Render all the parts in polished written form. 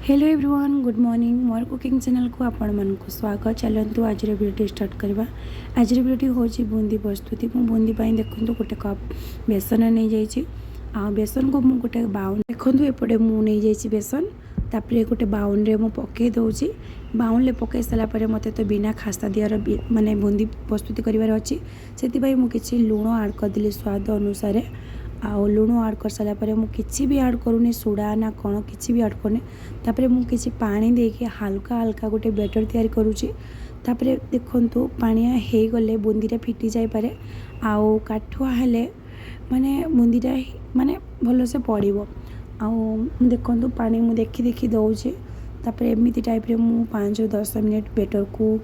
Hello everyone good morning मोर cooking channel को आपण मानक स्वागत। चलतु आज वीडियो स्टार्ट करवा। आज वीडियो हूँ बूंदी प्रस्तुति। मु बूंदी देखो गोटे कप बेसन नहीं जाइए। बेसन को मुझे गोटे बाउन देखो एपटे मुझे जाइए बेसन तापर गोटे बाउन रे मु पकई दूसरी। बाउन पकई सारापर मत तो बिना खास्ता दियार माने बूंदी प्रस्तुति करार अच्छी से मुझे लुण आड करदेली स्वाद अनुसार। आउ लुण आड कर सारापर मुझे भी आड करूनी सोडा ना कौन किसी भी आड करनी। तापर मुझे पानी देके हल्का हल्का गोटे बैटर तैयारी करुँची। तापर देखु पानिया हो गले बूंदीटा फिटी जापे। आउ काठुआ हेले माने बूंदीटा माने भल से पड़ो। आउ देखु पानी मु देखी देखी दौचे। तापर एमती टाइप रे मु 5-10 मिनट बैटर को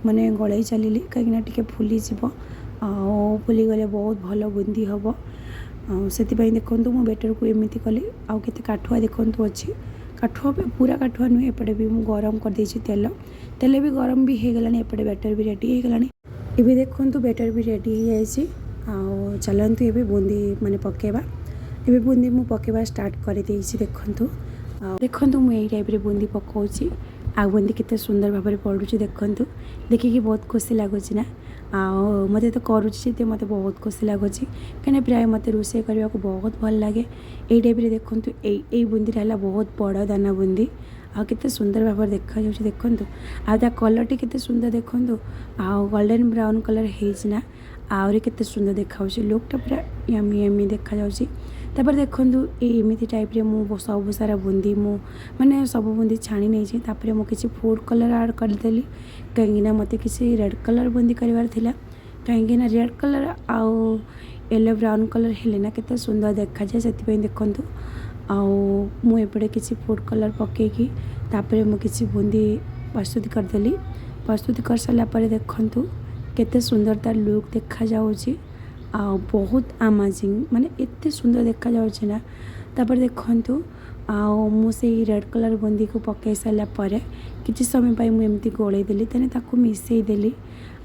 माने गलाई चलिली कहीं टे फुली जीव। आउ फुली गले बहुत भल बूंदी हम। से देखु मु बैटर को एमती कली। आउ केते काठुआ देखु अच्छी काठुआ पूरा काठुआ नुहे। एपटे भी मु गरम कर देछि तेल। तेल भी गरम भी हो गलानी। एपटे बैटर भी रेडी हो गलानी। एबे देखु बैटर भी रेडी हो जाइए। आउ चलतु एबे बूंदी माने पकेबा। एबे बूंदी मु पकेबा स्टार्ट कर देछि। देखु देखु मु एई टाइप रे बूंदी पकाउछि। आ बूंदी केते सुंदर भाव में पड़ुछि देखु। देखिकी बहुत खुशी लगुच ना। आउ मत तो करुँचे मत बहुत खुशी लगुच कहीं प्राय मत रोषे करने को बहुत भल लगे। यही टाइप देखु यही बूंदी है बहुत बड़ दाना बूंदी। आते सुंदर भाव देखा देखु। आ कलर टी सुंदर देखु। आउ गोल्डन ब्राउन कलर होना आहरी केते सुंदर देखा लुकटा पूरा यमी यमी देखा। तापर देखु एमती टाइप रे मु सब सारा बूंदी मु माने सब बूंदी छाणी नहीं। तापर मु किसी फूड कलर आड करदेली कहीं मत किसी रेड कलर बूंदी करार थिला। कहीं रेड कलर आउ येलो ब्राउन कलर हेले ना केते सुंदर देखा जाए। से देखु आउ मु एपटे किसी फूड कलर पकईकी तापर मु किसी बूंदी प्रस्तुति करदेली। प्रस्तुति कर सारा पर देखु केते सुंदर तार लुक देखा जाउची। आउ बहुत अमेजिंग माने एते सुंदर देखा जाउची ना। तापर देखु आउ मु से रेड कलर बूंदी को पकई सारा पर किसी समय पाई मु एमती गोले देली तेने ताको मिसई देली।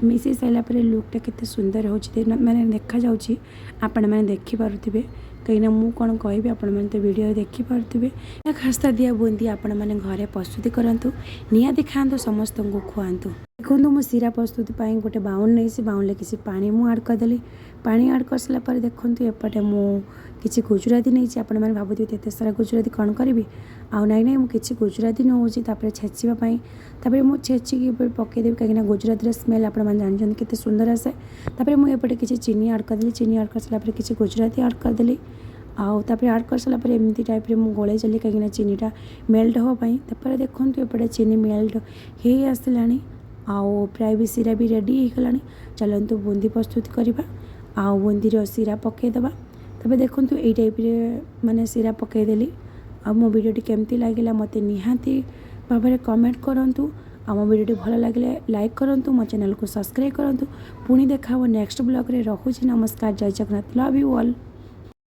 मिसई सारा पर लुकटा केते सुंदर होची माने देखा जाउची। आपण माने देखि पारुथिबे कहीं मु कौन कहि आपण माने तो वीडियो देखि पारुथिबे। खास्ता दिया बूंदी आपण माने घरे प्रस्तुति करंतु निहाती खांतु समस्त को खुआंतु। देखु मु सीरा प्रस्तुति गोटे बाउन नहीं बाउन किसी पानी मु आड करदेली। पानी आड कर सारा पर देखु एपटे मु किसी गुजराती नहीं। आपण मैंने भावुथे एत सारा गुजराती कौन करी आउ नाई मुझे गुजराती नौची छेचापी। तापर मुझे छेचिकी पकईदेवी कहीं गुजराती स्मेल आप जानते केते सुंदर आसे। तापर मुझे किसी चीनी आड करदेली। चीनी आड कर सारा किसी गुजराती आड करदेली। आउ तापर आड कर सारा एमती टाइप रे मु गोले चली कहीं चीनीटा मेल्ट होपाई। तापर देखु एपटे चीनी मेल्ट हो आसलानी। आउ प्राय भी सीरा भी रेडी हो गलानी। चलतु बूंदी प्रस्तुत करवा। आउ बूंदी सीरा पकईदबा। तबे देखु यही टाइप रे माने सीरा पकईदेली। आ मो वीडियो केमती लगिला मत निहाती भाव में कमेंट करंतु। आ मो वीडियो भल लगे लाइक करंतु। मो चैनल को सब्सक्राइब करंतु। पुणी देखा नेक्स्ट ब्लॉग रे। रखुची नमस्कार जय जगन्नाथ लव यू ऑल।